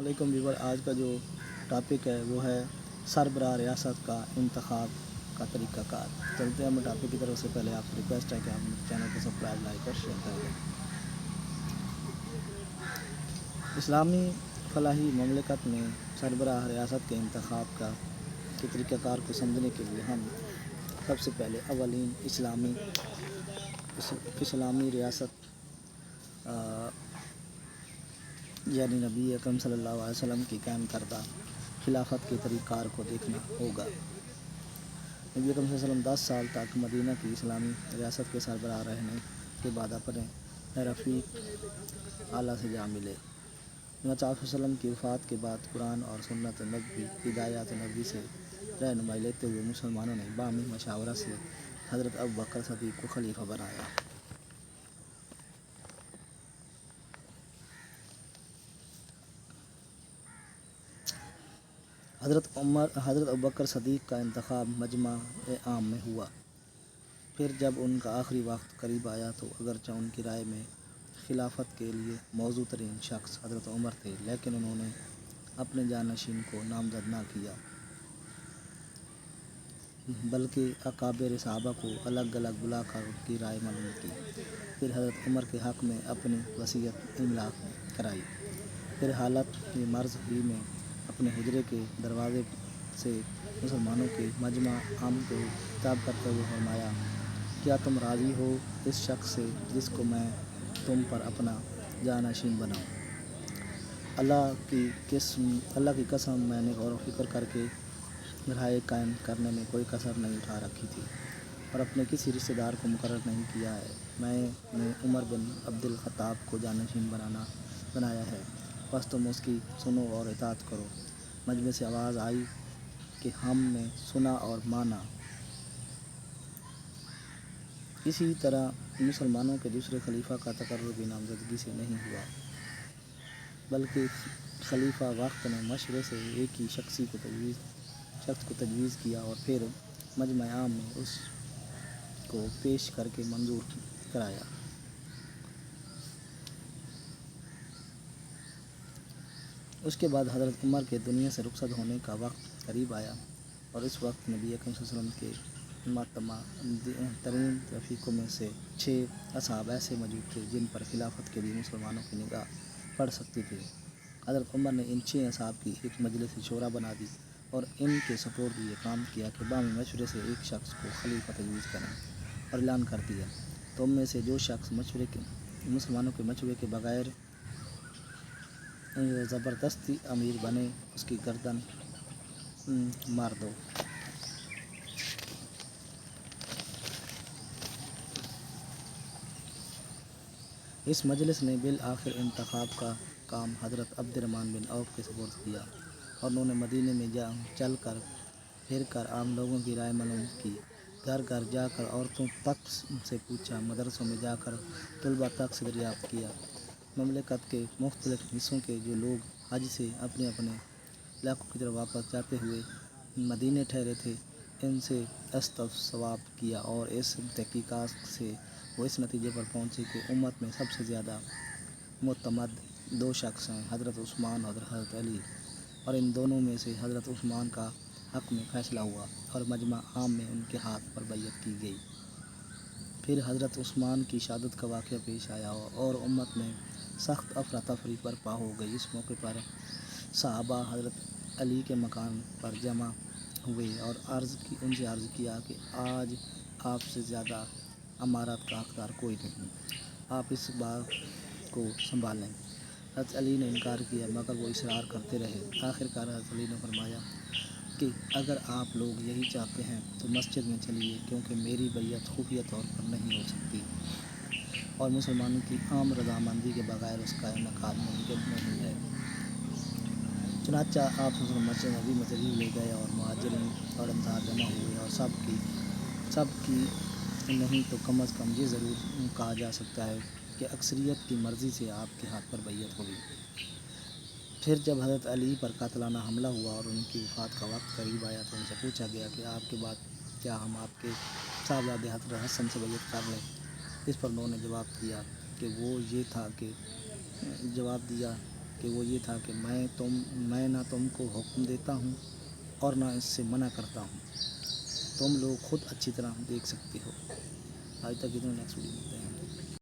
علیکم ویور، آج کا جو ٹاپک ہے وہ ہے سربراہ ریاست کا انتخاب کا طریقہ کار۔ چلتے ہیں ہم ٹاپک کی طرف سے پہلے آپ کو ریکویسٹ ہے کہ ہم چینل کو سبسکرائب، لائک اور شیئر کر دیں۔ اسلامی فلاحی مملکت میں سربراہ ریاست کے انتخاب کے طریقہ کار کو سمجھنے کے لیے ہم سب سے پہلے اولین اسلامی ریاست یعنی نبی اکرم صلی اللہ علیہ وسلم کی قائم کردہ خلافت کے طریقہ کار کو دیکھنا ہوگا۔ نبی اکرم صلی اللہ علیہ وسلم 10 سال تک مدینہ کی اسلامی ریاست کے سربراہ رہنے کے بعد اپنے رفیق اعلیٰ سے جا ملے۔ چنانچہ آپ صلی اللہ علیہ وسلم کی وفات کے بعد قرآن اور سنت نبوی، ہدایات نبوی سے رہنمائی لیتے ہوئے مسلمانوں نے باہمی مشاورہ سے حضرت ابوبکر صدیق کو خلیفہ بنایا۔ حضرت ابوبکر صدیق کا انتخاب مجمع عام میں ہوا۔ پھر جب ان کا آخری وقت قریب آیا تو اگرچہ ان کی رائے میں خلافت کے لیے موزوں ترین شخص حضرت عمر تھے، لیکن انہوں نے اپنے جانشین کو نامزد نہ کیا، بلکہ اکابر صحابہ کو الگ الگ بلا کر ان کی رائے معلوم کی۔ پھر حضرت عمر کے حق میں اپنی وصیت املاء کرائی۔ پھر حالت مرض ہی میں اپنے حجرے کے دروازے سے مسلمانوں کے مجمع عام کو خطاب کرتے ہوئے فرمایا، کیا تم راضی ہو اس شخص سے جس کو میں تم پر اپنا جانشین بناؤں؟ اللہ کی قسم میں نے غور و فکر کر کے رائے قائم کرنے میں کوئی کسر نہیں اٹھا رکھی تھی اور اپنے کسی رشتہ دار کو مقرر نہیں کیا ہے۔ میں نے عمر بن عبد الخطاب کو جانشین بنایا ہے، بس تم اس کی سنو اور اطاعت کرو۔ مجمع سے آواز آئی کہ ہم نے سنا اور مانا۔ اسی طرح مسلمانوں کے دوسرے خلیفہ کا تقرر بھی نامزدگی سے نہیں ہوا، بلکہ خلیفہ وقت نے مشورے سے ایک ہی شخص کو تجویز کیا اور پھر مجمع عام میں اس کو پیش کر کے منظور کرایا۔ اس کے بعد حضرت عمر کے دنیا سے رخصت ہونے کا وقت قریب آیا اور اس وقت نبی اکرم صلی اللہ علیہ وسلم کے معتمد ترین رفیقوں میں سے 6 اصحاب ایسے موجود تھے جن پر خلافت کے لیے مسلمانوں کی نگاہ پڑ سکتی تھی۔ حضرت عمر نے ان 6 اصحاب کی ایک مجلس شورا بنا دی اور ان کے سپرد یہ کام کیا کہ باہمی مشورے سے ایک شخص کو خلیفہ تجویز کریں اور اعلان کر دیا، تم میں سے جو شخص مسلمانوں کے مشورے کے بغیر زبردستی امیر بنے اس کی گردن مار دو۔ اس مجلس نے بالآخر انتخاب کا کام حضرت عبد الرحمن بن عوف کے سپرد کیا اور انہوں نے مدینے میں چل کر پھر کر عام لوگوں کی رائے معلوم کی، گھر گھر جا کر عورتوں تک سے پوچھا، مدرسوں میں جا کر طلباء تک سے دریافت کیا۔ مملکت کے مختلف حصوں کے جو لوگ حج سے اپنے اپنے علاقوں کی طرف واپس جاتے ہوئے مدینے ٹھہرے تھے، ان سے استصواب کیا اور اس تحقیقات سے وہ اس نتیجے پر پہنچے کہ امت میں سب سے زیادہ معتمد 2 شخص ہیں، حضرت عثمان اور حضرت علی، اور ان دونوں میں سے حضرت عثمان کا حق میں فیصلہ ہوا اور مجمع عام میں ان کے ہاتھ پر بیعت کی گئی۔ پھر حضرت عثمان کی شہادت کا واقعہ پیش آیا اور امت میں سخت افراتفری برپا ہو گئی۔ اس موقع پر صحابہ حضرت علی کے مکان پر جمع ہوئے اور ان سے عرض کیا کہ آج آپ سے زیادہ امارت کا حقدار کوئی نہیں، آپ اس باغ کو سنبھال لیں۔ حضرت علی نے انکار کیا مگر وہ اصرار کرتے رہے۔ آخرکار حضرت علی نے فرمایا کہ اگر آپ لوگ یہی چاہتے ہیں تو مسجد میں چلیے، کیونکہ میری بیعت خفیہ طور پر نہیں ہو سکتی اور مسلمانوں کی عام رضامندی کے بغیر اس کا انعقاد ممکن نہیں ہے۔ چنانچہ آپ صلی اللہ علیہ وسلم مسجد نبوی میں تشریف لے گئے اور مہاجرین اور انصار جمع ہوئے اور سب کی نہیں تو کم از کم یہ ضرور کہا جا سکتا ہے کہ اکثریت کی مرضی سے آپ کے ہاتھ پر بیعت ہوئی۔ پھر جب حضرت علی پر قاتلانہ حملہ ہوا اور ان کی وفات کا وقت قریب آیا تو ان سے پوچھا گیا کہ آپ کے بعد کیا ہم آپ کے صاحبزادے حضرت حسن سے بیعت کر لیں؟ اس پر انہوں نے جواب دیا کہ کہ وہ یہ تھا کہ میں نہ تم کو حکم دیتا ہوں اور نہ اس سے منع کرتا ہوں، تم لوگ خود اچھی طرح دیکھ سکتے ہو۔ آج تک اتنا، نیکسٹ ویڈیو ملتے ہیں۔